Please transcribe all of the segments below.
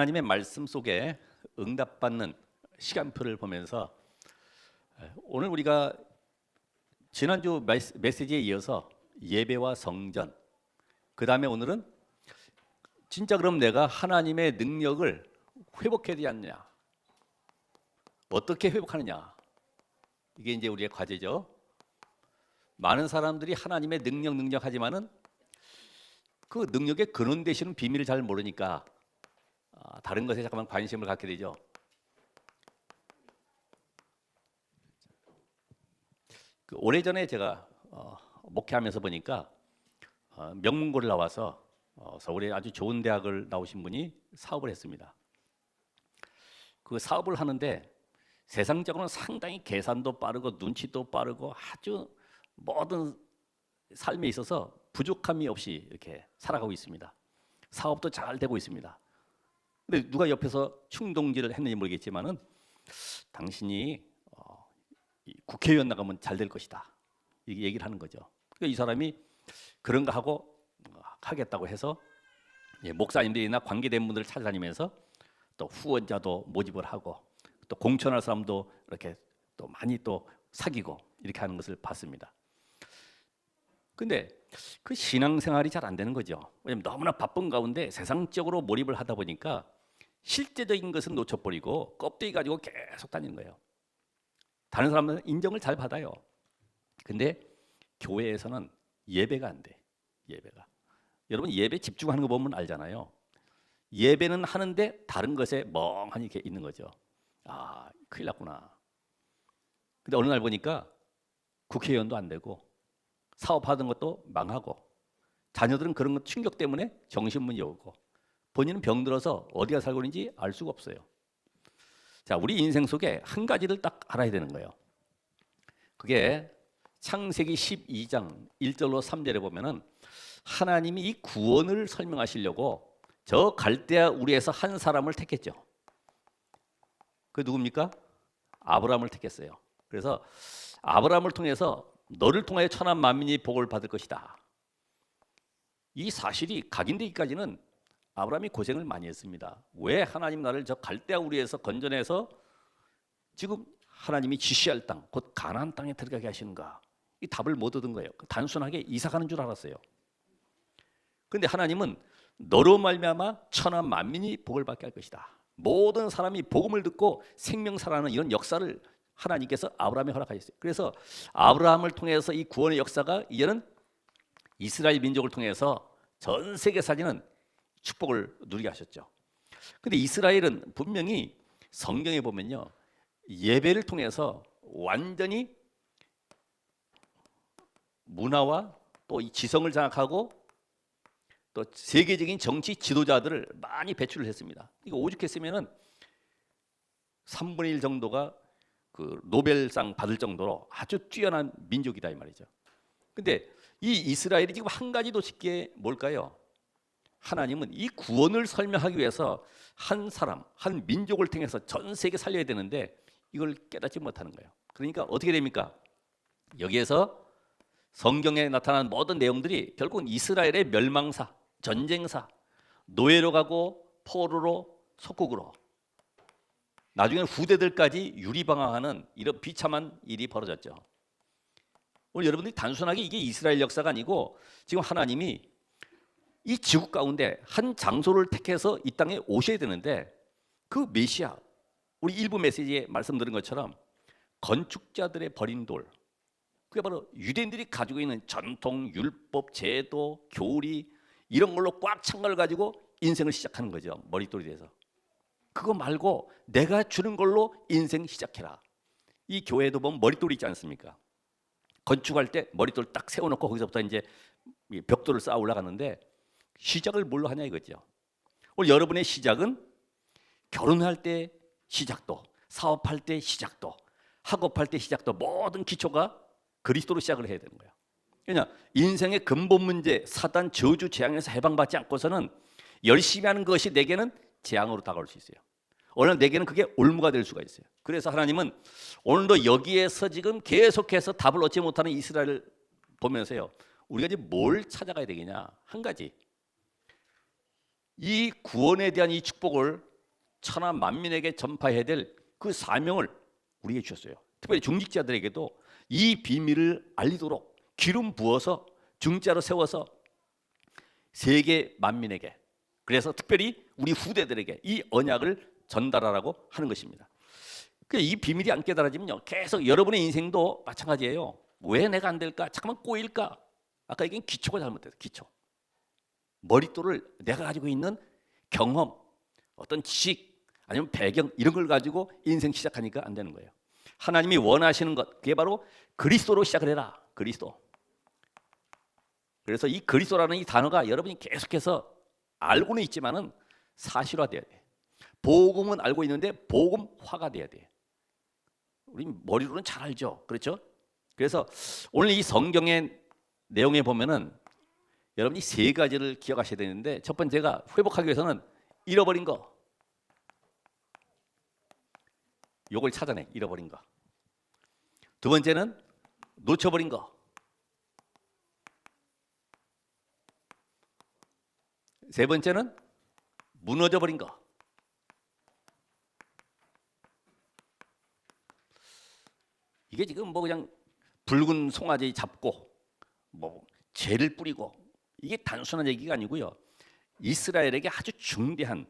하나님의 말씀 속에 응답받는 시간표를 보면서 오늘 우리가 지난주 메시지에 이어서 예배와 성전, 그 다음에 오늘은 진짜 그럼 내가 하나님의 능력을 회복해야 되지 않느냐, 어떻게 회복하느냐, 이게 이제 우리의 과제죠. 많은 사람들이 하나님의 능력 하지만은 그 능력의 근원 되시는 비밀을 잘 모르니까 다른 것에 잠깐만 관심을 갖게 되죠. 오래전에 제가 목회하면서 보니까 명문고를 나와서 서울에 아주 좋은 대학을 나오신 분이 사업을 했습니다. 그 사업을 하는데 세상적으로는 상당히 계산도 빠르고 눈치도 빠르고 아주 모든 삶에 있어서 부족함이 없이 이렇게 살아가고 있습니다. 사업도 잘 되고 있습니다. 근데 누가 옆에서 충동질을 했는지 모르겠지만은 당신이 국회의원 나가면 잘 될 것이다, 이게 얘기를 하는 거죠. 그러니까 이 사람이 그런가 하고 하겠다고 해서 목사님들이나 관계된 분들을 찾아다니면서 또 후원자도 모집을 하고 또 공천할 사람도 이렇게 또 많이 또 사귀고 이렇게 하는 것을 봤습니다. 근데 그 신앙생활이 잘 안 되는 거죠. 왜냐하면 너무나 바쁜 가운데 세상적으로 몰입을 하다 보니까 실제적인 것은 놓쳐버리고 껍데기 가지고 계속 다니는 거예요. 다른 사람들은 인정을 잘 받아요. 근데 교회에서는 예배가 안 돼. 예배가. 여러분 예배 집중하는 거 보면 알잖아요. 예배는 하는데 다른 것에 멍하니 이렇게 있는 거죠. 아, 큰일 났구나. 근데 어느 날 보니까 국회의원도 안 되고 사업하던 것도 망하고 자녀들은 그런 것 충격 때문에 정신문이 오고 본인은 병들어서 어디가 살고 있는지 알 수가 없어요. 자, 우리 인생 속에 한 가지를 딱 알아야 되는 거예요. 그게 창세기 12장 1절로 3절에 보면은 하나님이 이 구원을 설명하시려고 저 갈대아 우리에서 한 사람을 택했죠. 그 누굽니까? 아브라함을 택했어요. 그래서 아브라함을 통해서 너를 통하여 천한 만민이 복을 받을 것이다. 이 사실이 각인되기까지는 아브라함이 고생을 많이 했습니다. 왜 하나님 나를 저 갈대아 우리에서 건져내서 지금 하나님이 지시할 땅, 곧 가나안 땅에 들어가게 하시는가? 이 답을 못 얻은 거예요. 단순하게 이사 가는 줄 알았어요. 그런데 하나님은 너로 말미암아 천한 만민이 복을 받게 할 것이다. 모든 사람이 복음을 듣고 생명 살아나는 이런 역사를 하나님께서 아브라함에 허락하셨어요. 그래서 아브라함을 통해서 이 구원의 역사가 이제는 이스라엘 민족을 통해서 전 세계 사지는 축복을 누리게 하셨죠. 근데 이스라엘은 분명히 성경에 보면요, 예배를 통해서 완전히 문화와 또 이 지성을 장악하고 또 세계적인 정치 지도자들을 많이 배출을 했습니다. 이거 오죽했으면은 3분의 1 정도가 그 노벨상 받을 정도로 아주 뛰어난 민족이다 이 말이죠. 근데 이 이스라엘이 지금 한 가지 놓치게 뭘까요? 하나님은 이 구원을 설명하기 위해서 한 사람, 한 민족을 통해서 전 세계 살려야 되는데 이걸 깨닫지 못하는 거예요. 그러니까 어떻게 됩니까? 여기에서 성경에 나타난 모든 내용들이 결국은 이스라엘의 멸망사, 전쟁사, 노예로 가고 포로로 속국으로, 나중에는 후대들까지 유리방황하는 이런 비참한 일이 벌어졌죠. 오늘 여러분들이 단순하게 이게 이스라엘 역사가 아니고 지금 하나님이 이 지구 가운데 한 장소를 택해서 이 땅에 오셔야 되는데 그 메시아, 우리 일부 메시지에 말씀드린 것처럼 건축자들의 버린 돌, 그게 바로 유대인들이 가지고 있는 전통, 율법, 제도, 교리 이런 걸로 꽉 찬 걸 가지고 인생을 시작하는 거죠. 머릿돌이 돼서. 그거 말고 내가 주는 걸로 인생 시작해라. 이 교회도 보면 머릿돌이 있지 않습니까? 건축할 때 머릿돌 딱 세워놓고 거기서부터 이제 벽돌을 쌓아 올라가는데 시작을 뭘로 하냐 이거죠. 오늘 여러분의 시작은 결혼할 때 시작도, 사업할 때 시작도, 학업할 때 시작도 모든 기초가 그리스도로 시작을 해야 되는 거예요. 왜냐, 인생의 근본 문제, 사단 저주 재앙에서 해방받지 않고서는 열심히 하는 것이 내게는 재앙으로 다가올 수 있어요. 오늘 내게는 그게 올무가 될 수가 있어요. 그래서 하나님은 오늘도 여기에서 지금 계속해서 답을 얻지 못하는 이스라엘을 보면서요, 우리가 이제 뭘 찾아가야 되겠냐? 한 가지, 이 구원에 대한 이 축복을 천하 만민에게 전파해야 될 그 사명을 우리에게 주셨어요. 특별히 중직자들에게도 이 비밀을 알리도록 기름 부어서 중자로 세워서 세계 만민에게, 그래서 특별히 우리 후대들에게 이 언약을 전달하라고 하는 것입니다. 이 비밀이 안 깨달아지면요, 계속 여러분의 인생도 마찬가지예요. 왜 내가 안 될까? 잠깐만 꼬일까? 아까 얘기한 기초가 잘못돼서, 기초. 머릿돌을 내가 가지고 있는 경험, 어떤 지식, 아니면 배경 이런 걸 가지고 인생 시작하니까 안 되는 거예요. 하나님이 원하시는 것, 그게 바로 그리스도로 시작을 해라. 그리스도. 그래서 이 그리스도라는 이 단어가 여러분이 계속해서 알고는 있지만은 사실화돼야 돼. 복음은 알고 있는데 복음화가 돼야 돼. 우리 머리로는 잘 알죠, 그렇죠? 그래서 오늘 이 성경의 내용에 보면은 여러분이 세 가지를 기억하셔야 되는데, 첫 번째가 회복하기 위해서는 잃어버린 거, 요걸 찾아내, 잃어버린 거. 두 번째는 놓쳐버린 거. 세 번째는 무너져버린 거. 이게 지금 뭐 그냥 붉은 송아지 잡고 뭐 죄를 뿌리고, 이게 단순한 얘기가 아니고요, 이스라엘에게 아주 중대한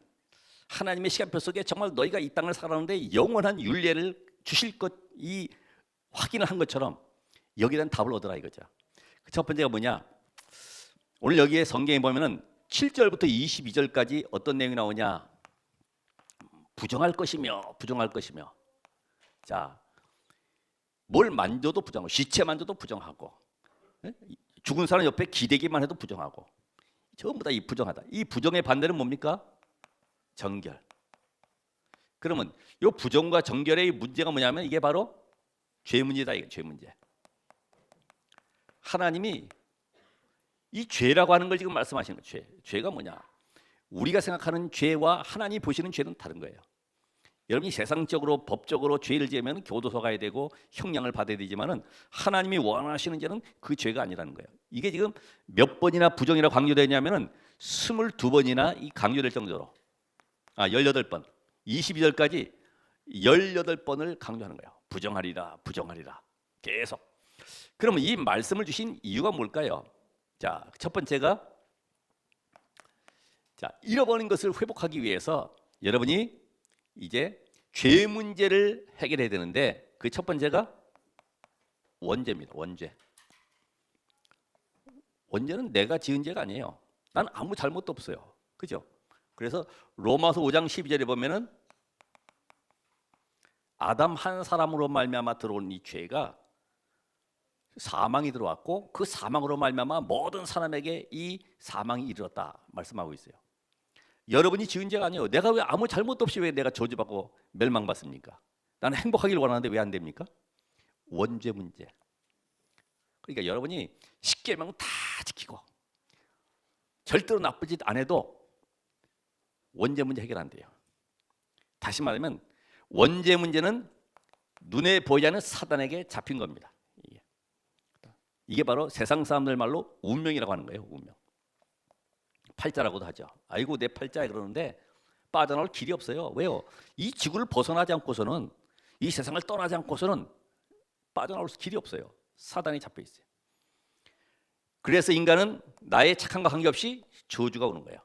하나님의 시간표 속에 정말 너희가 이 땅을 살아가는데 영원한 율례를 주실 것, 이 확인을 한 것처럼 여기에 대한 답을 얻으라 이거죠. 첫 번째가 뭐냐? 오늘 여기에 성경에 보면은 7절부터 22절까지 어떤 내용이 나오냐? 부정할 것이며 부정할 것이며. 자, 뭘 만져도 부정하고, 시체 만져도 부정하고, 죽은 사람 옆에 기대기만 해도 부정하고, 전부 다 이 부정하다. 이 부정의 반대는 뭡니까? 정결. 그러면 이 부정과 정결의 문제가 뭐냐면 이게 바로 죄 문제다. 이게 죄 문제. 하나님이 이 죄라고 하는 걸 지금 말씀하시는 거예요. 죄가 뭐냐? 우리가 생각하는 죄와 하나님이 보시는 죄는 다른 거예요. 여러분이 세상적으로 법적으로 죄를 지으면 교도소 가야 되고 형량을 받아야 되지만은 하나님이 원하시는 죄는 그 죄가 아니라는 거예요. 이게 지금 몇 번이나 부정이라고 강조되냐면은 22번이나 이 강조될 정도로, 18번, 22절까지 18번을 강조하는 거예요. 부정하리라, 부정하리라. 계속. 그러면 이 말씀을 주신 이유가 뭘까요? 자, 첫 번째가, 자, 잃어버린 것을 회복하기 위해서 여러분이 이제 죄 문제를 해결해야 되는데, 그 첫 번째가 원죄입니다. 원죄. 원죄는 내가 지은 죄가 아니에요. 난 아무 잘못도 없어요. 그죠? 그래서 로마서 5장 12절에 보면은 아담 한 사람으로 말미암아 들어온 이 죄가 사망이 들어왔고, 그 사망으로 말미암아 모든 사람에게 이 사망이 이르렀다 말씀하고 있어요. 여러분이 지은 죄가 아니에요. 내가 왜 아무 잘못도 없이 왜 내가 저주받고 멸망받습니까? 나는 행복하길 원하는데 왜 안 됩니까? 원죄 문제. 그러니까 여러분이 십계명 다 지키고 절대로 나쁜 짓 안 해도 원죄 문제 해결 안 돼요. 다시 말하면 원죄 문제는 눈에 보이지 않는 사단에게 잡힌 겁니다. 이게 바로 세상 사람들 말로 운명이라고 하는 거예요. 운명. 팔자라고도 하죠. 아이고 내 팔자에, 그러는데 빠져나올 길이 없어요. 왜요? 이 지구를 벗어나지 않고서는, 이 세상을 떠나지 않고서는 빠져나올 길이 없어요. 사단이 잡혀 있어요. 그래서 인간은 나의 착함과 관계없이 저주가 오는 거예요.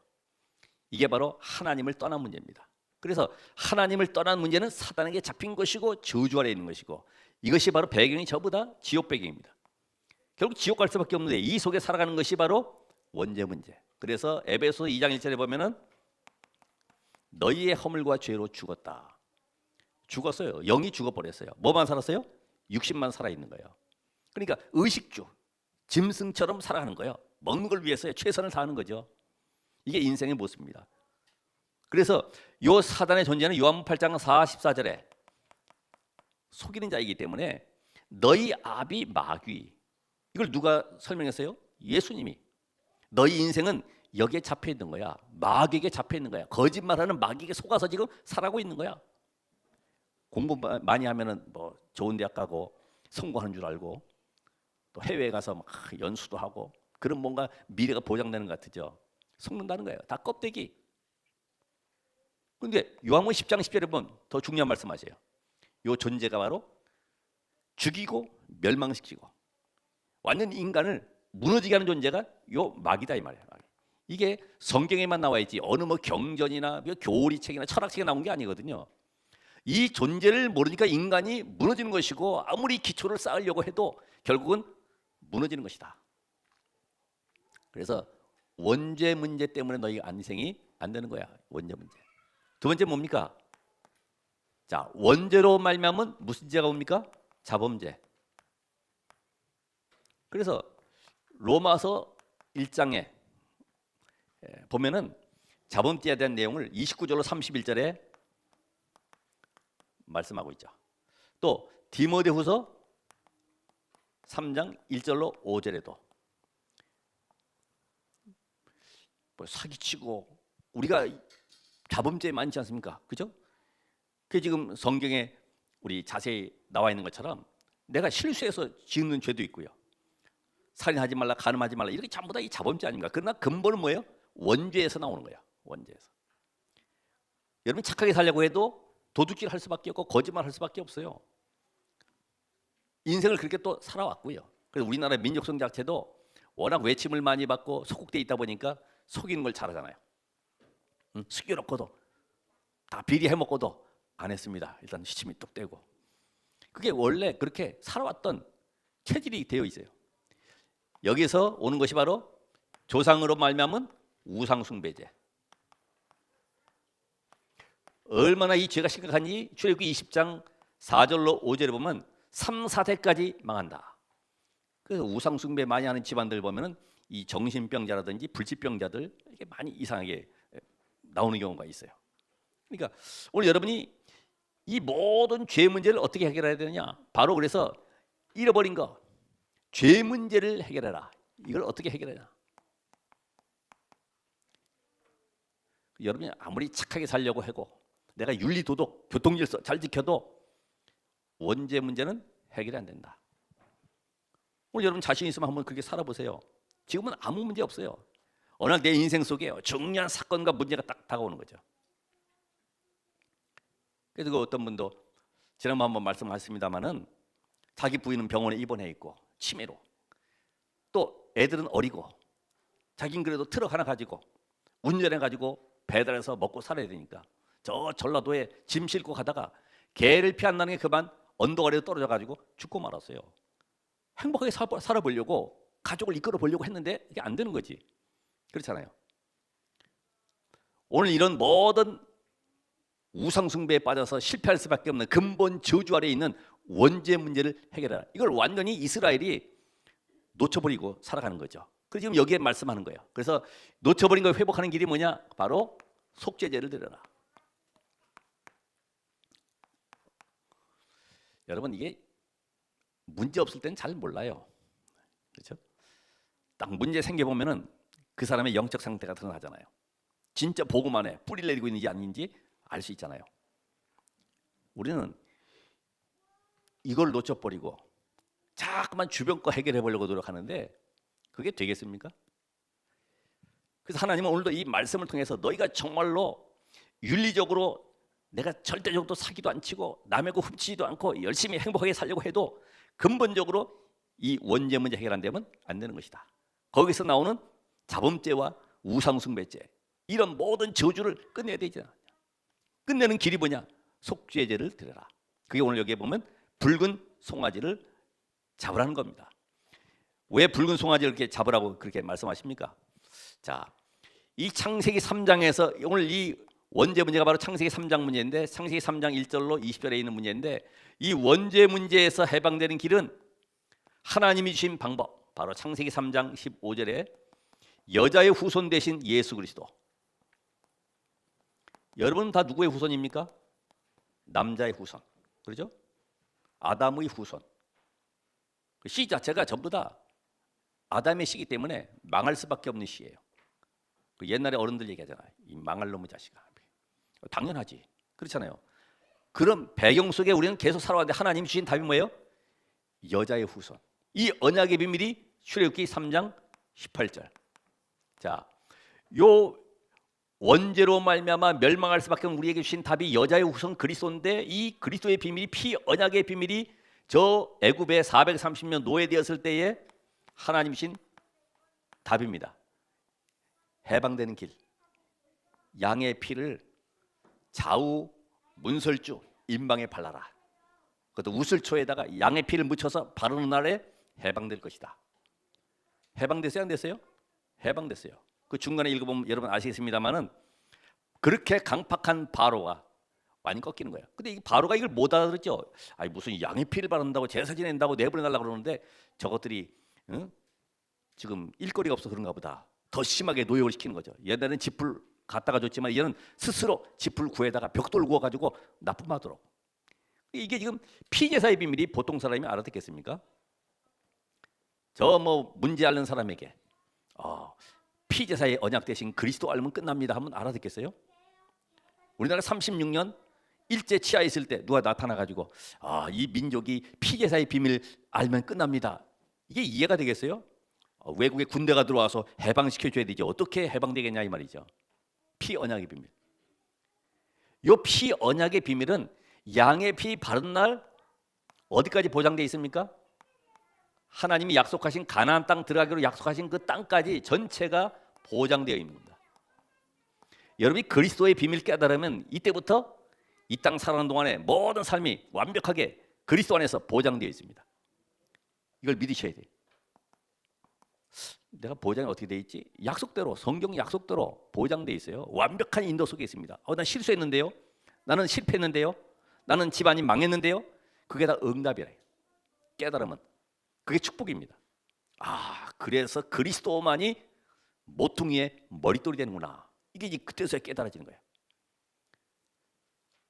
이게 바로 하나님을 떠난 문제입니다. 그래서 하나님을 떠난 문제는 사단에게 잡힌 것이고 저주 아래 있는 것이고, 이것이 바로 배경이 전부 다 지옥 배경입니다. 결국 지옥 갈 수밖에 없는데 이 속에 살아가는 것이 바로 원죄 문제. 그래서 에베소 2장 1절에 보면은 너희의 허물과 죄로 죽었다. 죽었어요. 영이 죽어버렸어요. 뭐만 살았어요? 육신만 살아있는 거예요. 그러니까 의식주, 짐승처럼 살아가는 거예요. 먹는 걸 위해서 최선을 다하는 거죠. 이게 인생의 모습입니다. 그래서 요 사단의 존재는 요한복음 8장 44절에 속이는 자이기 때문에 너희 아비 마귀, 이걸 누가 설명했어요? 예수님이. 너희 인생은 여기에 잡혀 있는 거야. 마귀에게 잡혀 있는 거야. 거짓말하는 마귀에게 속아서 지금 살아가고 있는 거야. 공부 많이 하면은 뭐 좋은 대학 가고 성공하는 줄 알고 또 해외에 가서 막 연수도 하고, 그런 뭔가 미래가 보장되는 것 같죠. 속는다는 거예요. 다 껍데기. 근데 요한복음 10장 10절에 보면 더 중요한 말씀하세요. 요 존재가 바로 죽이고 멸망시키고 완전 인간을 무너지게 하는 존재가 요 마귀다 이 말이에요. 마귀. 이게 성경에만 나와 있지 어느 뭐 경전이나 교리책이나 철학책에 나온 게 아니거든요. 이 존재를 모르니까 인간이 무너지는 것이고 아무리 기초를 쌓으려고 해도 결국은 무너지는 것이다. 그래서 원죄 문제 때문에 너희 안생이 안 되는 거야. 원죄 문제. 두 번째 뭡니까? 자, 원죄로 말미암은 무슨 죄가 옵니까? 자범죄. 그래서 로마서 1장에 보면은 자범죄에 대한 내용을 29절로 31절에 말씀하고 있죠. 또 디모데후서 3장 1절로 5절에도 뭐 사기치고 우리가 자범죄 많지 않습니까? 그죠? 그게 지금 성경에 우리 자세히 나와 있는 것처럼 내가 실수해서 짓는 죄도 있고요. 살인하지 말라, 간음하지 말라 이렇게 전부 다 이 자범죄 아닙니까? 그러나 근본은 뭐예요? 원죄에서 나오는 거야. 원죄에서. 여러분 착하게 살려고 해도 도둑질 할 수밖에 없고 거짓말 할 수밖에 없어요. 인생을 그렇게 또 살아왔고요. 그래서 우리나라 민족성 자체도 워낙 외침을 많이 받고 속국돼 있다 보니까 속이는 걸 잘하잖아요. 숙여놓고도 다 비리 해먹고도 안 했습니다. 일단 시침이 뚝 떼고. 그게 원래 그렇게 살아왔던 체질이 되어 있어요. 여기서 오는 것이 바로 조상으로 말미암은 우상숭배죄. 얼마나 이 죄가 심각한지 출애굽기 20장 4절로 5절에 보면 3, 4대까지 망한다. 그래서 우상숭배 많이 하는 집안들 보면은 이 정신병자라든지 불치병자들 이게 많이 이상하게 나오는 경우가 있어요. 그러니까 오늘 여러분이 이 모든 죄 문제를 어떻게 해결해야 되느냐? 바로 그래서 잃어버린 거, 죄 문제를 해결해라. 이걸 어떻게 해결해야? 여러분이 아무리 착하게 살려고 하고 내가 윤리, 도덕, 교통질서 잘 지켜도 원죄 문제는 해결이 안 된다. 오늘 여러분 자신 있으면 한번 그렇게 살아보세요. 지금은 아무 문제 없어요. 어느 날 내 인생 속에 중요한 사건과 문제가 딱 다가오는 거죠. 그래서 그 어떤 분도 지난번 한번 말씀하셨습니다마는 자기 부인은 병원에 입원해 있고 치매로 또 애들은 어리고 자기는 그래도 트럭 하나 가지고 운전해 가지고 배달해서 먹고 살아야 되니까 저 전라도에 짐 싣고 가다가 개를 피한다는 게 그만 언덕 아래로 떨어져 가지고 죽고 말았어요. 행복하게 살아보려고 가족을 이끌어 보려고 했는데 이게 안 되는 거지. 그렇잖아요. 오늘 이런 모든 우상숭배에 빠져서 실패할 수밖에 없는 근본 저주 아래에 있는 원죄 문제를 해결하라. 이걸 완전히 이스라엘이 놓쳐버리고 살아가는 거죠. 그래서 지금 여기에 말씀하는 거예요. 그래서 놓쳐버린 걸 회복하는 길이 뭐냐? 바로 속죄제를 드려라. 여러분 이게 문제 없을 때는 잘 몰라요. 그렇죠? 딱 문제 생겨보면은 그 사람의 영적 상태가 드러나잖아요. 진짜 복음 안에 뿌리를 내리고 있는지 아닌지 알 수 있잖아요. 우리는 이걸 놓쳐버리고 자꾸만 주변 거 해결해 보려고 노력하는데 그게 되겠습니까? 그래서 하나님은 오늘도 이 말씀을 통해서 너희가 정말로 윤리적으로 내가 절대적으로 사기도 안 치고 남의 거 훔치지도 않고 열심히 행복하게 살려고 해도 근본적으로 이 원죄 문제 해결 안 되면 안 되는 것이다. 거기서 나오는 자범죄와 우상숭배죄 이런 모든 저주를 끝내야 되잖아. 끝내는 길이 뭐냐? 속죄제를 드려라. 그게 오늘 여기에 보면 붉은 송아지를 잡으라는 겁니다. 왜 붉은 송아지를 이렇게 잡으라고 그렇게 말씀하십니까? 자, 이 창세기 3장에서 오늘 이 원죄 문제가 바로 창세기 3장 문제인데 창세기 3장 1절로 20절에 있는 문제인데 이 원죄 문제에서 해방되는 길은 하나님이 주신 방법 바로 창세기 3장 15절에 여자의 후손 대신 예수 그리스도. 여러분 다 누구의 후손입니까? 남자의 후손. 그렇죠? 아담의 후손. 씨 자체가 전부 다 아담의 씨이기 때문에 망할 수밖에 없는 씨예요. 옛날에 어른들 얘기하잖아요. 이 망할 놈의 자식아. 당연하지. 그렇잖아요. 그런 배경 속에 우리는 계속 살아왔는데 하나님이 주신 답이 뭐예요? 여자의 후손. 이 언약의 비밀이 출애굽기 3장 18절. 자, 요 원죄로 말미암아 멸망할 수밖에 없는 우리에게 주신 답이 여자의 후손 그리스도인데, 이 그리스도의 비밀이, 피 언약의 비밀이 저 애굽에 430년 노예되었을 때에 하나님 주신 답입니다. 해방되는 길, 양의 피를 좌우 문설주 임방에 발라라. 그것도 우슬초에다가 양의 피를 묻혀서 바르는 날에 해방될 것이다. 해방됐어요, 안 됐어요? 해방됐어요. 그 중간에 읽어보면 여러분 아시겠습니다만은 그렇게 강팍한 바로가 많이 꺾이는 거예요. 근데 이 바로가 이걸 못 알아들었죠. 아니 무슨 양의 피를 바른다고 제사 지낸다고 내보내달라고 그러는데 저것들이 지금 일거리가 없어 그런가 보다. 더 심하게 노역을 시키는 거죠. 옛날에는 짚을 갖다가 줬지만 얘는 스스로 짚을 구해다가 벽돌 구워가지고 납품하도록. 이게 지금 피제사의 비밀이 보통 사람이 알아듣겠습니까? 저 뭐 문제 앓는 사람에게 피제사의 언약 대신 그리스도 알면 끝납니다 하면 알아듣겠어요? 우리나라 36년 일제 치하에 있을 때 누가 나타나가지고 이 민족이 피제사의 비밀 알면 끝납니다, 이게 이해가 되겠어요? 외국에 군대가 들어와서 해방시켜줘야 되지 어떻게 해방되겠냐 이 말이죠. 피 언약의 비밀. 이 피 언약의 비밀은 양의 피 바른 날 어디까지 보장되어 있습니까? 하나님이 약속하신 가나안 땅 들어가기로 약속하신 그 땅까지 전체가 보장되어 있는 겁니다. 여러분이 그리스도의 비밀 깨달으면 이때부터 이 땅 살아가는 동안에 모든 삶이 완벽하게 그리스도 안에서 보장되어 있습니다. 이걸 믿으셔야 돼요. 내가 보장이 어떻게 되어 있지? 약속대로, 성경 약속대로 보장되어 있어요. 완벽한 인도 속에 있습니다. 난 실수했는데요, 나는 실패했는데요, 나는 집안이 망했는데요, 그게 다 응답이래요. 깨달으면 그게 축복입니다. 그래서 그리스도만이 모퉁이의 머릿돌이 되는구나. 이게 이제 그때서야 깨달아지는 거예요.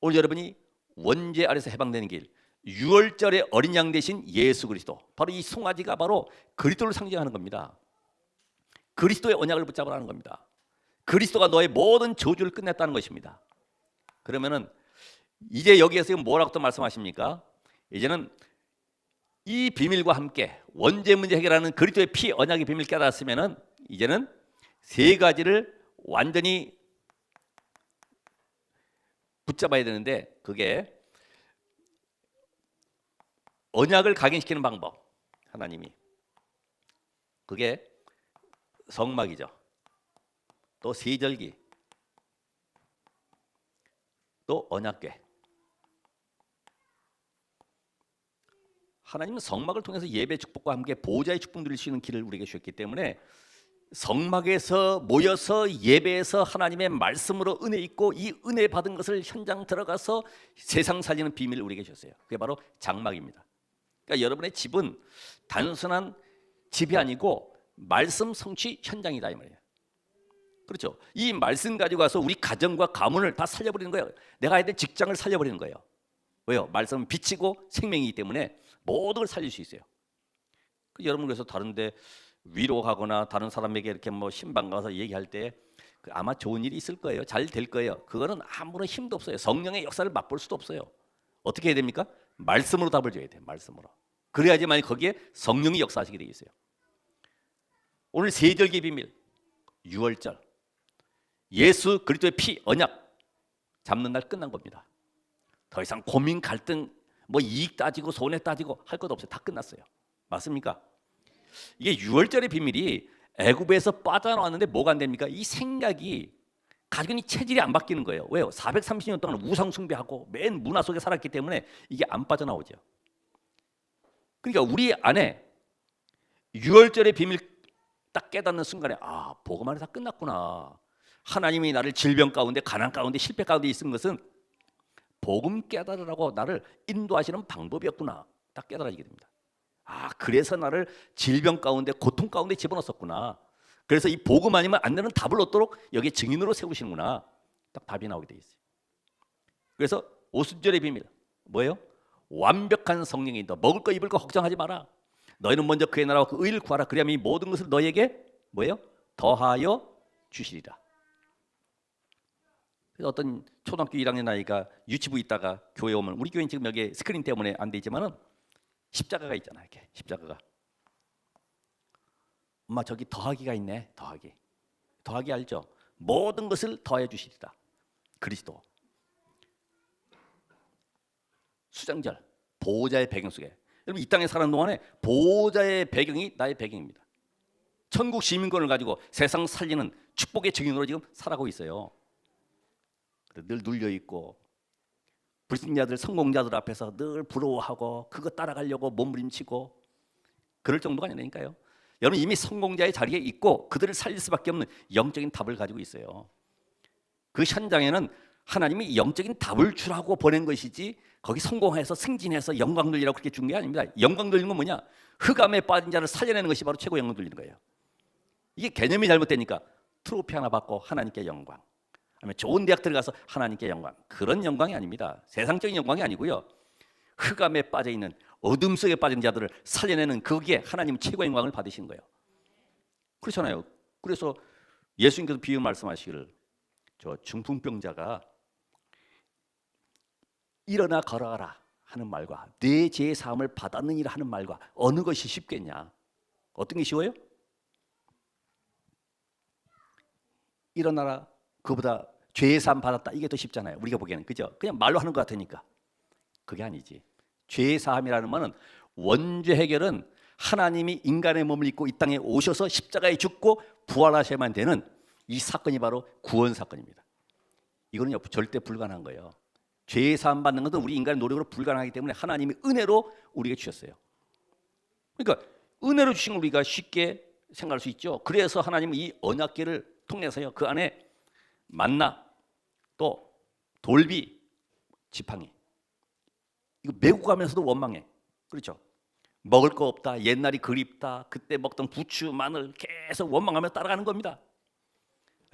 오늘 여러분이 원죄 아래서 해방되는 길, 6월절의 어린 양 대신 예수 그리스도, 바로 이 송아지가 바로 그리스도를 상징하는 겁니다. 그리스도의 언약을 붙잡으라는 겁니다. 그리스도가 너의 모든 저주를 끝냈다는 것입니다. 그러면은 이제 여기에서 뭐라고 또 말씀하십니까? 이제는 이 비밀과 함께 원죄 문제 해결하는 그리스도의 피 언약의 비밀 깨달았으면은 이제는 세 가지를 완전히 붙잡아야 되는데, 그게 언약을 각인시키는 방법, 하나님이 그게 성막이죠. 또 세절기, 또 언약궤. 하나님은 성막을 통해서 예배 축복과 함께 보호자의 축복 누릴 수 있는 길을 우리에게 주셨기 때문에 성막에서 모여서 예배에서 하나님의 말씀으로 은혜 있고 이 은혜 받은 것을 현장 들어가서 세상 살리는 비밀을 우리에게 주셨어요. 그게 바로 장막입니다. 그러니까 여러분의 집은 단순한 집이 아니고 말씀 성취 현장이다 이 말이에요. 그렇죠? 이 말씀 가지고 와서 우리 가정과 가문을 다 살려버리는 거예요. 내가 해야 될 직장을 살려버리는 거예요. 왜요? 말씀은 빛이고 생명이기 때문에 모든 걸 살릴 수 있어요. 여러분 그래서 다른데 위로하거나 다른 사람에게 이렇게 뭐 신방 가서 얘기할 때 아마 좋은 일이 있을 거예요. 잘 될 거예요. 그거는 아무런 힘도 없어요. 성령의 역사를 맛볼 수도 없어요. 어떻게 해야 됩니까? 말씀으로 답을 줘야 돼요. 말씀으로. 그래야지만 거기에 성령이 역사하시게 돼 있어요. 오늘 세절기 비밀, 6월절, 예수 그리스도의 피 언약 잡는 날 끝난 겁니다. 더 이상 고민 갈등 뭐 이익 따지고 손해 따지고 할 것 없어요. 다 끝났어요. 맞습니까? 이게 6월절의 비밀이 애굽에서 빠져나왔는데 뭐가 안 됩니까? 이 생각이 가지고 있는 체질이 안 바뀌는 거예요. 왜요? 430년 동안 우상 숭배하고 맨 문화 속에 살았기 때문에 이게 안 빠져나오죠. 그러니까 우리 안에 6월절의 비밀 딱 깨닫는 순간에 복음 안에 다 끝났구나. 하나님이 나를 질병 가운데 가난 가운데 실패 가운데 있은 것은 복음 깨달으라고 나를 인도하시는 방법이었구나. 딱 깨달아지게 됩니다. 그래서 나를 질병 가운데 고통 가운데 집어넣었구나. 그래서 이 복음 아니면 안 되는 답을 얻도록 여기에 증인으로 세우시는구나. 딱 답이 나오게 돼 있어요. 그래서 오순절의 비밀 뭐예요? 완벽한 성령의 인도. 먹을 거 입을 거 걱정하지 마라. 너희는 먼저 그의 나라와 그 의를 구하라. 그리하면 이 모든 것을 너희에게 뭐예요? 더하여 주시리라. 그래서 어떤 초등학교 1학년 아이가 유치부 있다가 교회 오면, 우리 교회는 지금 여기 스크린 때문에 안 되지만은 십자가가 있잖아. 이렇게 십자가가. 엄마 저기 더하기가 있네. 더하기 알죠? 모든 것을 더해 주시리라. 그리스도. 수장절, 보호자의 배경 속에, 여러분 이 땅에 사는 동안에 보호자의 배경이 나의 배경입니다. 천국 시민권을 가지고 세상 살리는 축복의 증인으로 지금 살아가고 있어요. 늘 눌려 있고 불신자들, 성공자들 앞에서 늘 부러워하고 그거 따라가려고 몸부림치고 그럴 정도가 아니라니까요. 여러분 이미 성공자의 자리에 있고 그들을 살릴 수밖에 없는 영적인 답을 가지고 있어요. 그 현장에는 하나님이 영적인 답을 주라고 보낸 것이지 거기 성공해서 승진해서 영광 돌리라고 그렇게 준 게 아닙니다. 영광 돌리는 건 뭐냐? 흑암에 빠진 자를 살려내는 것이 바로 최고 영광 돌리는 거예요. 이게 개념이 잘못되니까 트로피 하나 받고 하나님께 영광, 아니면 좋은 대학 들어가서 하나님께 영광, 그런 영광이 아닙니다. 세상적인 영광이 아니고요. 흑암에 빠져있는 어둠 속에 빠진 자들을 살려내는 거기에 하나님 최고의 영광을 받으시는 거예요. 그렇잖아요. 그래서 예수님께서 비유 말씀하시기를 저 중풍병자가 일어나 걸어가라 하는 말과 내 죄의 사함을 받았느니라 하는 말과 어느 것이 쉽겠냐? 어떤 게 쉬워요? 일어나라, 그보다 죄의 사함 받았다, 이게 더 쉽잖아요. 우리가 보기에는. 그죠? 그냥 말로 하는 것 같으니까. 그게 아니지. 죄의 사함이라는 말은 원죄 해결은 하나님이 인간의 몸을 입고 이 땅에 오셔서 십자가에 죽고 부활하셔야만 되는 이 사건이 바로 구원 사건입니다. 이거는 절대 불가능한 거예요. 죄의 사함 받는 것은 우리 인간의 노력으로 불가능하기 때문에 하나님이 은혜로 우리에게 주셨어요. 그러니까 은혜로 주신 걸 우리가 쉽게 생각할 수 있죠. 그래서 하나님은 이 언약궤를 통해서요, 그 안에 만나 또 돌비, 지팡이, 이거 메고 가면서도 원망해. 그렇죠? 먹을 거 없다, 옛날이 그립다, 그때 먹던 부추, 마늘 계속 원망하며 따라가는 겁니다.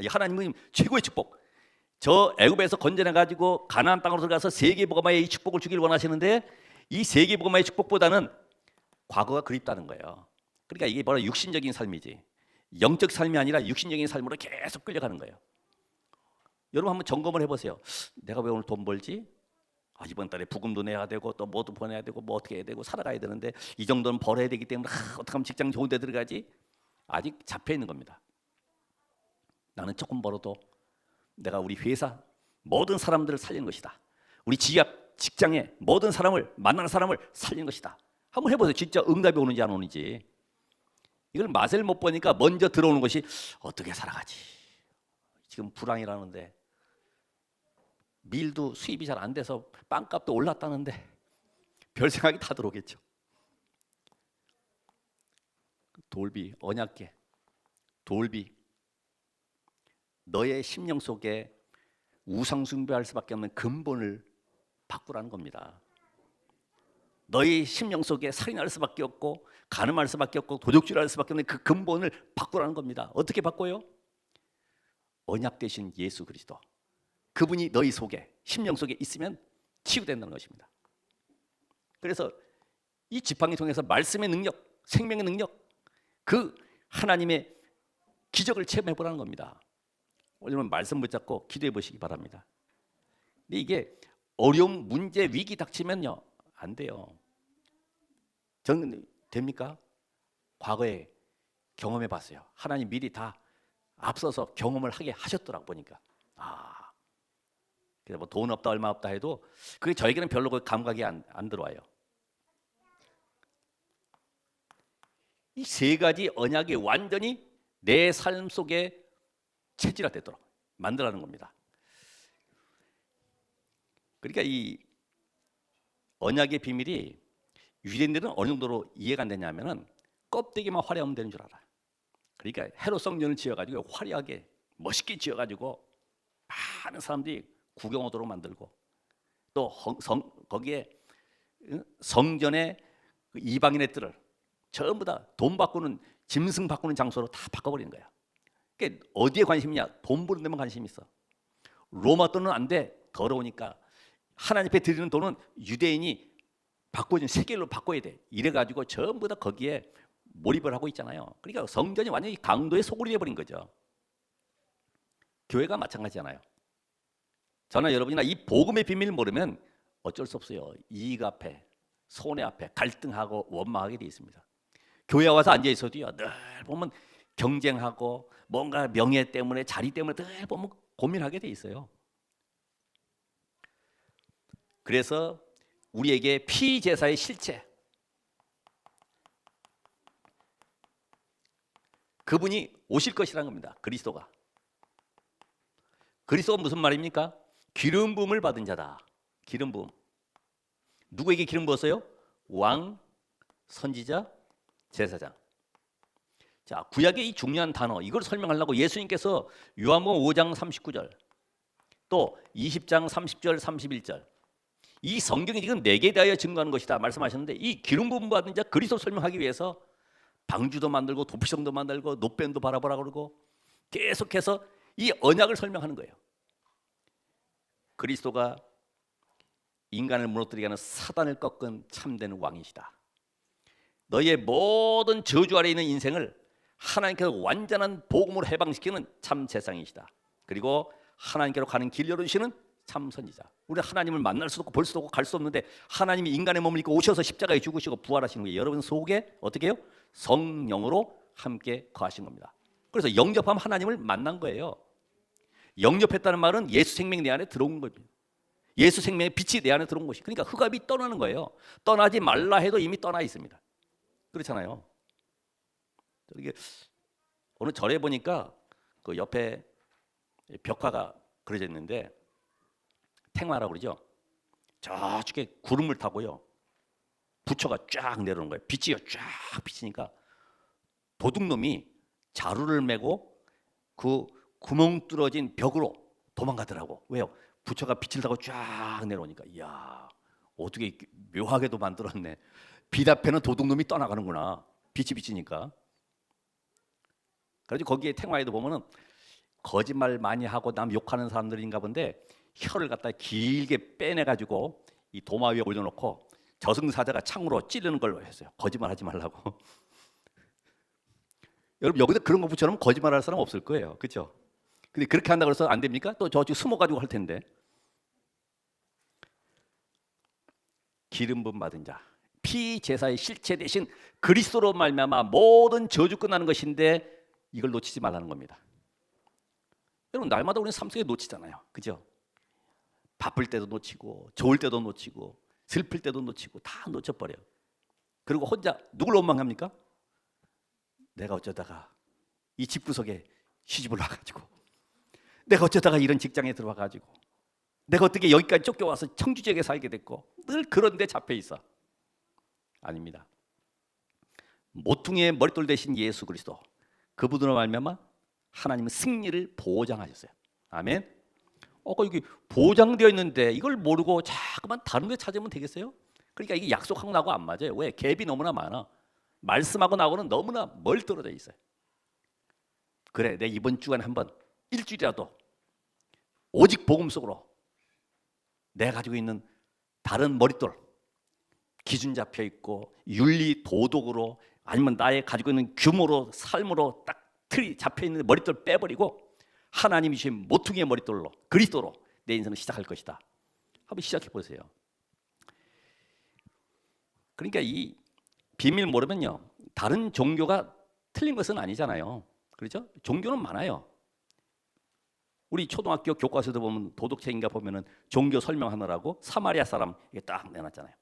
하나님은 최고의 축복, 저 애굽에서 건져내 가지고 가나안 땅으로 들어가서 세계복음화의 이 축복을 주길 원하시는데 이 세계복음화의 축복보다는 과거가 그립다는 거예요. 그러니까 이게 바로 육신적인 삶이지 영적 삶이 아니라 육신적인 삶으로 계속 끌려가는 거예요. 여러분 한번 점검을 해보세요. 내가 왜 오늘 돈 벌지? 이번 달에 부금도 내야 되고 또 뭐도 보내야 되고 뭐 어떻게 해야 되고 살아가야 되는데 이 정도는 벌어야 되기 때문에 어떻게 하면 직장 좋은 데 들어가지? 아직 잡혀 있는 겁니다. 나는 조금 벌어도 내가 우리 회사 모든 사람들을 살리는 것이다. 우리 지역 직장에 모든 사람을 만나는 사람을 살리는 것이다. 한번 해보세요. 진짜 응답이 오는지 안 오는지. 이걸 맛을 못 보니까 먼저 들어오는 것이 어떻게 살아가지? 지금 불황이라는데 밀도 수입이 잘 안 돼서 빵값도 올랐다는데 별 생각이 다 들어오겠죠. 돌비, 언약궤, 돌비, 너의 심령 속에 우상 숭배할 수밖에 없는 근본을 바꾸라는 겁니다. 너의 심령 속에 살인할 수밖에 없고 간음할 수밖에 없고 도적질할 수밖에 없는 그 근본을 바꾸라는 겁니다. 어떻게 바꿔요? 언약 되신 예수 그리스도, 그분이 너희 속에 심령 속에 있으면 치유된다는 것입니다. 그래서 이 지팡이 통해서 말씀의 능력, 생명의 능력, 그 하나님의 기적을 체험해 보라는 겁니다. 오늘은 말씀 붙잡고 기도해 보시기 바랍니다. 근데 이게 어려움, 문제, 위기 닥치면요 안 돼요. 저는 됩니까? 과거에 경험해 봤어요. 하나님 미리 다 앞서서 경험을 하게 하셨더라고 보니까. 그래서 뭐 돈 없다 얼마 없다 해도 그게 저에게는 별로 그 감각이 안 들어와요. 이 세 가지 언약이 완전히 내 삶 속에 체질화되도록 만들라는 겁니다. 그러니까 이 언약의 비밀이 유대인들은 어느 정도로 이해가 안 되냐면은 껍데기만 화려하면 되는 줄 알아. 그러니까 헤롯 성전을 지어가지고 화려하게 멋있게 지어가지고 많은 사람들이 구경 오도록 만들고 또 거기에 성전의 이방인의 뜰을 전부 다 돈 바꾸는 짐승 바꾸는 장소로 다 바꿔버리는 거야. 그러니까 어디에 관심이냐? 돈 버는 데만 관심이 있어. 로마 돈은 안 돼. 더러우니까. 하나님 앞에 드리는 돈은 유대인이 바꿔준 세겔로 바꿔야 돼. 이래가지고 전부 다 거기에 몰입을 하고 있잖아요. 그러니까 성전이 완전히 강도의 소굴이 되어버린 거죠. 교회가 마찬가지잖아요. 저나 여러분이나 이 복음의 비밀을 모르면 어쩔 수 없어요. 이익 앞에, 손해 앞에 갈등하고 원망하게 돼 있습니다. 교회 와서 앉아 있어도요, 늘 보면 경쟁하고 뭔가 명예 때문에 자리 때문에 늘 보면 고민하게 돼 있어요. 그래서 우리에게 피제사의 실체, 그분이 오실 것이라는 겁니다. 그리스도가. 그리스도가 무슨 말입니까? 기름 부음을 받은 자다. 기름 부음. 누구에게 기름 부었어요? 왕, 선지자, 제사장. 자, 구약의 이 중요한 단어, 이걸 설명하려고 예수님께서 요한복음 5장 39절, 또 20장 30절, 31절, 이 성경이 지금 내게 대하여 증거하는 것이다 말씀하셨는데, 이 기름 부음 받은 자 그리스도 설명하기 위해서 방주도 만들고 도피성도 만들고 노뱀도 바라보라 그러고 계속해서 이 언약을 설명하는 거예요. 그리스도가 인간을 무너뜨리게 하는 사단을 꺾은 참된 왕이시다. 너희의 모든 저주 아래 있는 인생을 하나님께서 완전한 복음으로 해방시키는 참 세상이시다. 그리고 하나님께로 가는 길 열어주시는 참 선지자. 우리 하나님을 만날 수도 없고 볼 수도 없고 갈 수 없는데 하나님이 인간의 몸을 입고 오셔서 십자가에 죽으시고 부활하시는 거예요. 여러분 속에 어떻게 해요? 성령으로 함께 거하신 겁니다. 그래서 영접하면 하나님을 만난 거예요. 영접했다는 말은 예수 생명이 내 안에 들어온 거죠. 예수 생명의 빛이 내 안에 들어온 것이. 그러니까 흑암이 떠나는 거예요. 떠나지 말라 해도 이미 떠나 있습니다. 그렇잖아요. 이게 어느 절에 보니까 그 옆에 벽화가 그려져 있는데 탱화라고 그러죠. 저쪽에 구름을 타고요. 부처가 쫙 내려오는 거예요. 빛이요 쫙 비치니까 도둑놈이 자루를 메고 그 구멍 뚫어진 벽으로 도망가더라고. 왜요? 부처가 빛을 타고 쫙 내려오니까 이야 어떻게 묘하게도 만들었네. 빛 앞에는 도둑놈이 떠나가는구나. 빛이 비치니까. 그래서 거기에 탱화에도 보면은 거짓말 많이 하고 남 욕하는 사람들인가 본데 혀를 갖다 길게 빼내가지고 이 도마 위에 올려놓고 저승사자가 창으로 찌르는 걸로 했어요. 거짓말하지 말라고. 여러분 여기서 그런 거 붙여놓으면 거짓말할 사람 없을 거예요, 그렇죠? 근데 그렇게 한다고 해서 안 됩니까? 또 저쪽 숨어가지고 할 텐데. 기름 부음 받은 자, 피제사의 실체 대신 그리스도로 말미암아 모든 저주 끝나는 것인데 이걸 놓치지 말라는 겁니다. 여러분 날마다 우리는 삶 속에 놓치잖아요, 그죠? 바쁠 때도 놓치고 좋을 때도 놓치고 슬플 때도 놓치고 다 놓쳐버려요. 그리고 혼자 누굴 원망합니까? 내가 어쩌다가 이 집구석에 시집을 와가지고, 내가 어쩌다가 이런 직장에 들어와가지고, 내가 어떻게 여기까지 쫓겨와서 청주지역에 살게 됐고, 늘 그런 데 잡혀 있어. 아닙니다. 모퉁이의 머릿돌 대신 예수 그리스도, 그분으로 말미암아 하나님은 승리를 보장하셨어요. 아멘. 여기 보장되어 있는데 이걸 모르고 자꾸만 다른 데 찾으면 되겠어요? 그러니까 이게 약속하고 나하고 안 맞아요. 왜? 갭이 너무나 많아. 말씀하고 나하고는 너무나 멀리 떨어져 있어요. 그래, 내 이번 주간에 한번 일주일이라도 오직 복음 속으로 내가 가지고 있는 다른 머릿돌, 기준 잡혀 있고 윤리 도덕으로 아니면 나의 가지고 있는 규모로 삶으로 딱 틀이 잡혀 있는 머릿돌 빼버리고 하나님이 주신 모퉁이의 머릿돌로 그리스도로 내 인생을 시작할 것이다. 한번 시작해 보세요. 그러니까 이 비밀 모르면요, 다른 종교가 틀린 것은 아니잖아요. 그렇죠? 종교는 많아요. 우리 초등학교 교과서도 보면 도덕책인가 보면은 종교 설명하느라고 사마리아 사람 이게 딱 내놨잖아요.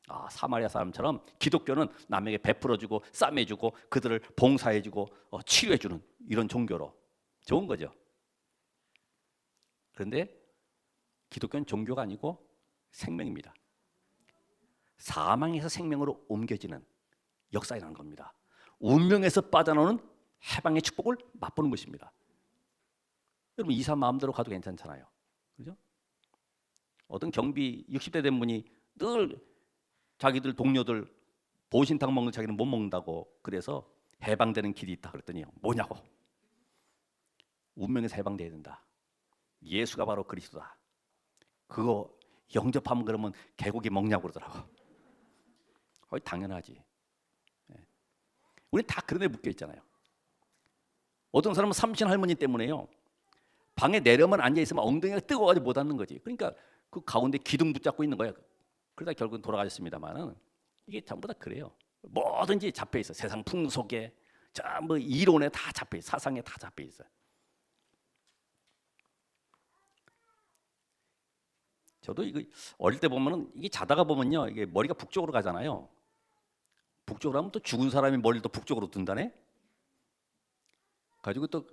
아, 사마리아 사람처럼 기독교는 남에게 베풀어주고 싸매주고 그들을 봉사해주고 치료해주는 이런 종교로 좋은 거죠. 그런데 기독교는 종교가 아니고 생명입니다. 사망에서 생명으로 옮겨지는 역사라는 겁니다. 운명에서 빠져나오는 해방의 축복을 맛보는 것입니다. 여러분 이사 마음대로 가도 괜찮잖아요, 그죠? 어떤 경비 60대 된 분이 늘 자기들 동료들 보신탕 먹는 자기는 못 먹는다고 그래서 해방되는 길이 있다 그랬더니 뭐냐고. 운명에서 해방돼야 된다. 예수가 바로 그리스도다. 그거 영접하면 그러면 개고기 먹냐고 그러더라고. 당연하지. 우리 다 그런 데 묶여 있잖아요. 어떤 사람은 삼신 할머니 때문에요, 방에 내려만 앉아 있으면 엉덩이가 뜨거워가지고 못 앉는 거지. 그러니까 그 가운데 기둥 붙잡고 있는 거야. 그러다 결국은 돌아가셨습니다만은 이게 전부 다 그래요. 뭐든지 잡혀 있어. 세상 풍속에, 전부 이론에 다 잡혀 있어요. 사상에 다 잡혀 있어요. 저도 이거 어릴 때 보면은 이게 자다가 보면요, 이게 머리가 북쪽으로 가잖아요. 북쪽으로 하면 또 죽은 사람이 머리를 또 북쪽으로 둔다네. 가지고 또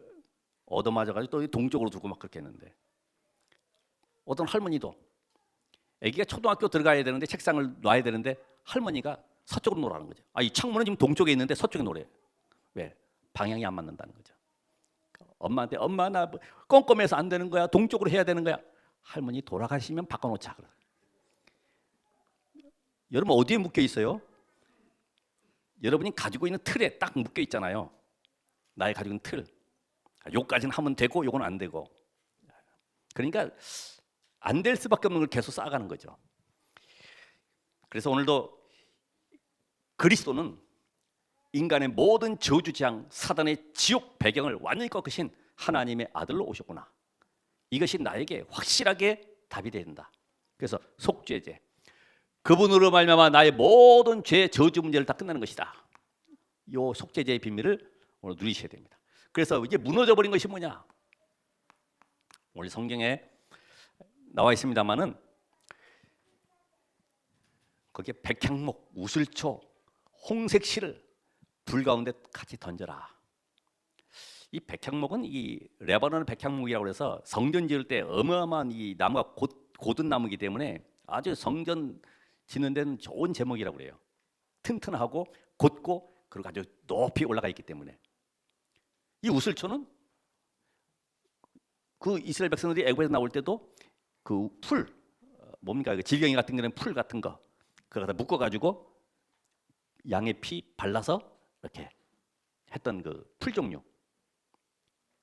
얻어맞아가지고 또 동쪽으로 두고 막 그렇게 했는데, 어떤 할머니도 아기가 초등학교 들어가야 되는데 책상을 놔야 되는데 할머니가 서쪽으로 놀라는 거죠. 아, 이 창문은 지금 동쪽에 있는데 서쪽에 노래. 왜? 방향이 안 맞는다는 거죠. 엄마한테 엄마 나 껌껌해서 안 되는 거야. 동쪽으로 해야 되는 거야. 할머니 돌아가시면 바꿔놓자. 여러분 어디에 묶여 있어요? 여러분이 가지고 있는 틀에 딱 묶여 있잖아요. 나의 가지고 있는 틀. 요까지는 하면 되고 요건 안 되고. 그러니까 안 될 수밖에 없는 걸 계속 쌓아가는 거죠. 그래서 오늘도 그리스도는 인간의 모든 저주재앙, 사단의 지옥 배경을 완전히 꺾으신 하나님의 아들로 오셨구나. 이것이 나에게 확실하게 답이 된다. 그래서 속죄제, 그분으로 말미암아 나의 모든 죄, 저주 문제를 다 끝내는 것이다. 이 속죄제의 비밀을 오늘 누리셔야 됩니다. 그래서 이제 무너져버린 것이 뭐냐? 오늘 성경에 나와 있습니다만은 거기에 백향목, 우슬초, 홍색실을 불 가운데 같이 던져라. 이 백향목은 이 레바논 백향목이라고 해서 성전 지을 때 어마어마한 이 나무가 고든 나무이기 때문에 아주 성전 짓는 데는 좋은 제목이라고 그래요. 튼튼하고 곧고 그리고 아주 높이 올라가 있기 때문에. 이 우슬초는 그 이스라엘 백성들이 애굽에서 나올 때도 그 풀, 뭡니까? 그 질병이 같은 경우는 풀 같은 거 그걸 갖다 묶어가지고 양의 피 발라서 이렇게 했던 그 풀 종류.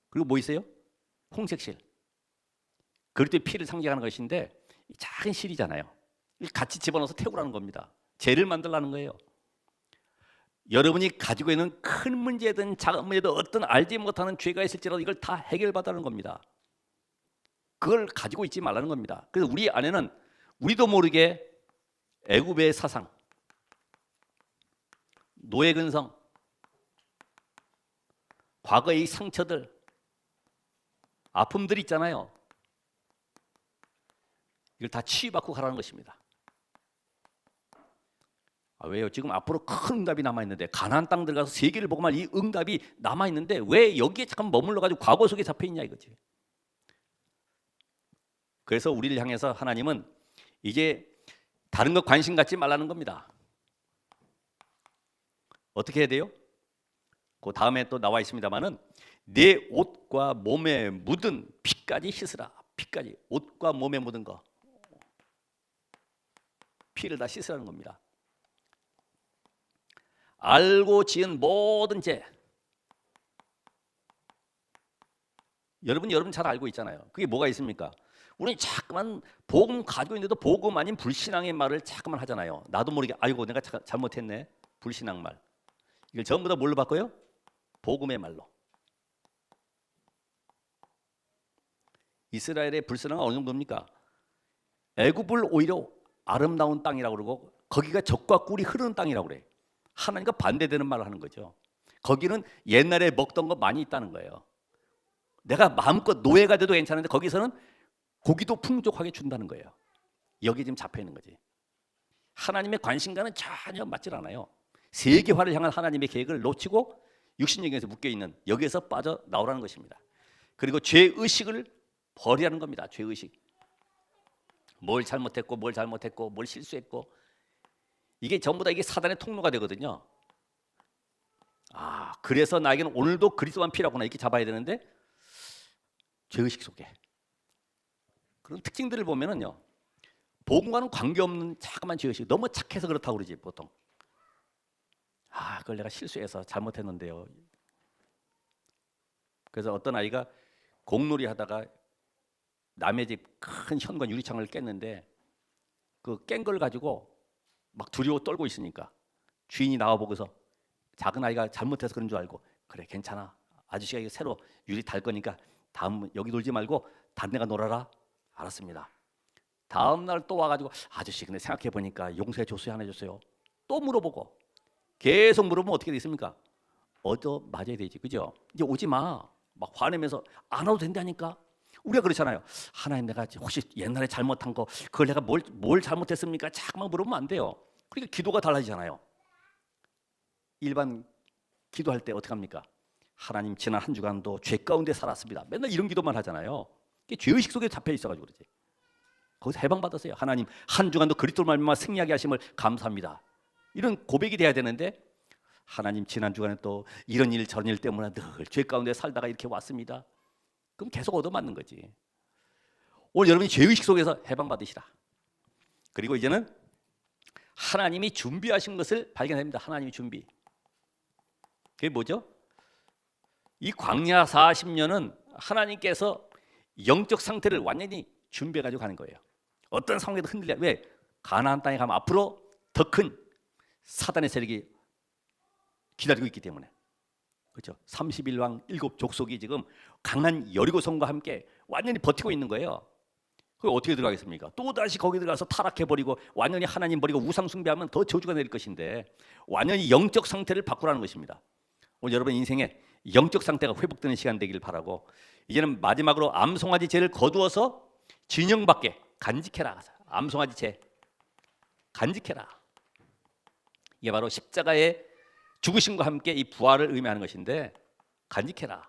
그리고 뭐 있어요? 홍색실. 그리스도의 피를 상징하는 것인데 작은 실이잖아요. 같이 집어넣어서 태우라는 겁니다. 죄를 만들라는 거예요. 여러분이 가지고 있는 큰 문제든 작은 문제든 어떤 알지 못하는 죄가 있을지라도 이걸 다 해결받으라는 겁니다. 그걸 가지고 있지 말라는 겁니다. 그래서 우리 안에는 우리도 모르게 애굽의 사상, 노예 근성, 과거의 상처들, 아픔들이 있잖아요. 이걸 다 치유받고 가라는 것입니다. 아, 왜요? 지금 앞으로 큰 응답이 남아있는데 가나안 땅 들어가서 세계를 보고만 이 응답이 남아있는데 왜 여기에 잠깐 머물러가지고 과거 속에 잡혀있냐 이거지. 그래서 우리를 향해서 하나님은 이제 다른 것 관심 갖지 말라는 겁니다. 어떻게 해야 돼요? 그 다음에 또 나와 있습니다만은 내 옷과 몸에 묻은 피까지 씻으라. 피까지, 옷과 몸에 묻은 거 피를 다 씻으라는 겁니다. 알고 지은 모든 죄, 여러분 잘 알고 있잖아요. 그게 뭐가 있습니까? 우리는 자꾸만 복음 가지고 있는데도 복음 아닌 불신앙의 말을 자꾸만 하잖아요. 나도 모르게 아이고 내가 잘못했네. 불신앙 말. 이걸 전부 다 뭘로 바꿔요? 복음의 말로. 이스라엘의 불신앙은 어느 정도입니까? 애굽을 오히려 아름다운 땅이라고 그러고 거기가 젖과 꿀이 흐르는 땅이라고 그래. 하나님과 반대되는 말을 하는 거죠. 거기는 옛날에 먹던 거 많이 있다는 거예요. 내가 마음껏 노예가 돼도 괜찮은데 거기서는 고기도 풍족하게 준다는 거예요. 여기 지금 잡혀 있는 거지. 하나님의 관심과는 전혀 맞질 않아요. 세계화를 향한 하나님의 계획을 놓치고 육신영역에서 묶여 있는 여기에서 빠져 나오라는 것입니다. 그리고 죄 의식을 버리라는 겁니다. 죄 의식. 뭘 잘못했고 뭘 실수했고 이게 전부 다 이게 사단의 통로가 되거든요. 아, 그래서 나에게는 오늘도 그리스도만 필요하구나 이렇게 잡아야 되는데 죄 의식 속에 그런 특징들을 보면은요. 복음과는 관계없는 자그만 죄 의식 너무 착해서 그렇다고 그러지 보통. 아, 그걸 내가 실수해서 잘못했는데요. 그래서 어떤 아이가 공놀이 하다가 남의 집 큰 현관 유리창을 깼는데 그 깬 걸 가지고 막 두려워 떨고 있으니까 주인이 나와 보고서 작은 아이가 잘못해서 그런 줄 알고 그래 괜찮아 아저씨가 이거 새로 유리 달 거니까 다음 여기 놀지 말고 다른 데가 놀아라. 알았습니다. 다음 날 또 와가지고 아저씨 근데 생각해 보니까 용서해 줬어요 안 해줬어요? 또 물어보고 계속 물어보면 어떻게 되겠습니까? 얻어 맞아야 되지, 그죠? 이제 오지 마. 막 화내면서 안 와도 된다니까. 우리가 그렇잖아요. 하나님, 내가 혹시 옛날에 잘못한 거 그걸 내가 뭘 잘못했습니까? 자꾸만 물으면 안 돼요. 그러니까 기도가 달라지잖아요. 일반 기도할 때 어떻게 합니까? 하나님, 지난 한 주간도 죄 가운데 살았습니다. 맨날 이런 기도만 하잖아요. 이게 죄의식 속에 잡혀 있어가지고 그러지. 거기서 해방받았어요. 하나님, 한 주간도 그리스도로 말미암아 승리하게 하심을 감사합니다. 이런 고백이 돼야 되는데, 하나님, 지난 주간에 또 이런 일 저런 일 때문에 늘 죄 가운데 살다가 이렇게 왔습니다. 그럼 계속 얻어맞는 거지. 오늘 여러분이 죄의식 속에서 해방받으시라. 그리고 이제는 하나님이 준비하신 것을 발견합니다. 하나님이 준비. 그게 뭐죠? 이 광야 40년은 하나님께서 영적 상태를 완전히 준비해가지고 가는 거예요. 어떤 상황에도 흔들려. 왜? 가나안 땅에 가면 앞으로 더 큰 사단의 세력이 기다리고 있기 때문에. 그렇죠? 31왕 7족속이 지금 강한 여리고성과 함께 완전히 버티고 있는 거예요. 그게 어떻게 들어가겠습니까? 또다시 거기 들어가서 타락해버리고 완전히 하나님 버리고 우상 숭배하면 더 저주가 내릴 것인데, 완전히 영적 상태를 바꾸라는 것입니다. 오늘 여러분 인생에 영적 상태가 회복되는 시간 되기를 바라고, 이제는 마지막으로 암송아지 죄를 거두어서 진영밖에 간직해라. 암송아지 죄 간직해라. 이게 바로 십자가의 죽으심과 함께 이 부활을 의미하는 것인데, 간직해라.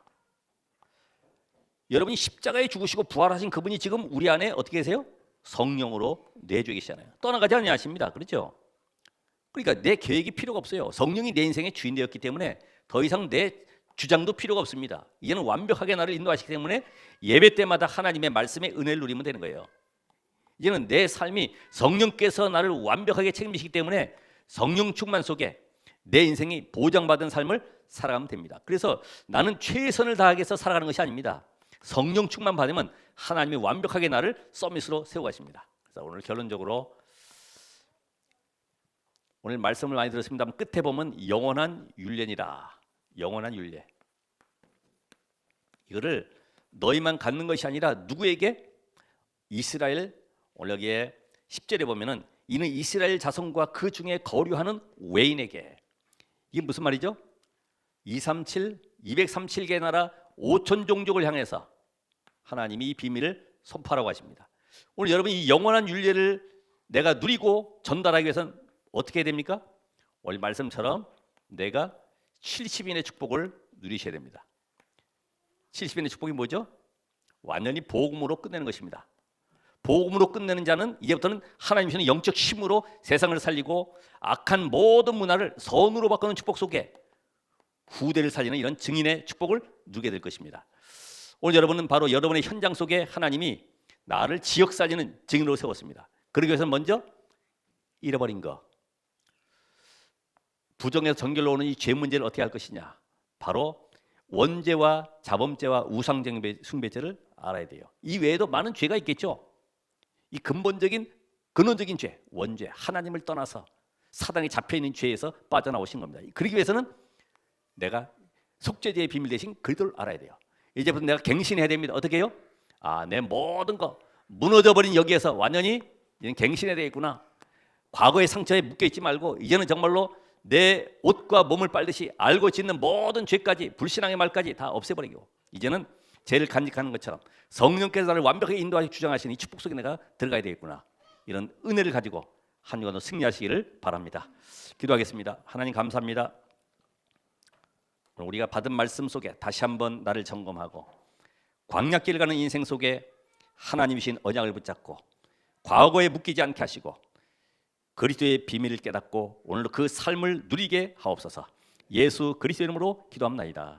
여러분이 십자가에 죽으시고 부활하신 그분이 지금 우리 안에 어떻게 계세요? 성령으로 내주에 계시잖아요. 떠나가지 아니하십니다. 그렇죠? 그러니까 내 계획이 필요가 없어요. 성령이 내 인생의 주인 되었기 때문에 더 이상 내 주장도 필요가 없습니다. 이제는 완벽하게 나를 인도하시기 때문에 예배 때마다 하나님의 말씀의 은혜를 누리면 되는 거예요. 이제는 내 삶이 성령께서 나를 완벽하게 책임지시기 때문에 성령 충만 속에 내 인생이 보장받은 삶을 살아가면 됩니다. 그래서 나는 최선을 다하기 위해서 살아가는 것이 아닙니다. 성령 충만 받으면 하나님이 완벽하게 나를 서밋으로 세워가십니다. 그래서 오늘 결론적으로 오늘 말씀을 많이 들었습니다만 끝에 보면 영원한 율례니라. 영원한 율례. 이거를 너희만 갖는 것이 아니라 누구에게? 이스라엘. 오늘 여기에 10절에 보면은 이는 이스라엘 자손과 그 중에 거류하는 외인에게. 이게 무슨 말이죠? 237개 나라 5천 종족을 향해서 하나님이 이 비밀을 선포하라고 하십니다. 오늘 여러분 이 영원한 율례를 내가 누리고 전달하기 위해서는 어떻게 해야 됩니까? 오늘 말씀처럼 내가 70인의 축복을 누리셔야 됩니다. 70인의 축복이 뭐죠? 완전히 복음으로 끝내는 것입니다. 복음으로 끝내는 자는 이제부터는 하나님 주시는 영적 힘으로 세상을 살리고 악한 모든 문화를 선으로 바꾸는 축복 속에 후대를 살리는 이런 증인의 축복을 누게 될 것입니다. 오늘 여러분은 바로 여러분의 현장 속에 하나님이 나를 지역 살리는 증인으로 세웠습니다. 그러기 위해서는 먼저 잃어버린 거, 부정에서 정결로 오는 이 죄 문제를 어떻게 할 것이냐, 바로 원죄와 자범죄와 우상 숭배죄를 알아야 돼요. 이 외에도 많은 죄가 있겠죠. 이 근본적인 근원적인 죄, 원죄, 하나님을 떠나서 사단이 잡혀있는 죄에서 빠져나오신 겁니다. 그러기 위해서는 내가 속죄제의 비밀 대신 그리스도를 알아야 돼요. 이제부터 내가 갱신해야 됩니다. 어떻게 해요? 내 모든 거 무너져버린 여기에서 완전히 이제는 갱신해야 되겠구나. 과거의 상처에 묶여있지 말고 이제는 정말로 내 옷과 몸을 빨듯이 알고 짓는 모든 죄까지, 불신앙의 말까지 다 없애버리고, 이제는 죄를 간직하는 것처럼 성령께서 나를 완벽하게 인도하시 주장하시는 이 축복 속에 내가 들어가야 되겠구나. 이런 은혜를 가지고 한 주간도 승리하시기를 바랍니다. 기도하겠습니다. 하나님 감사합니다. 우리가 받은 말씀 속에 다시 한번 나를 점검하고 광야길 가는 인생 속에 하나님이신 언약을 붙잡고 과거에 묶이지 않게 하시고 그리스도의 비밀을 깨닫고 오늘도 그 삶을 누리게 하옵소서. 예수 그리스도 이름으로 기도합나이다.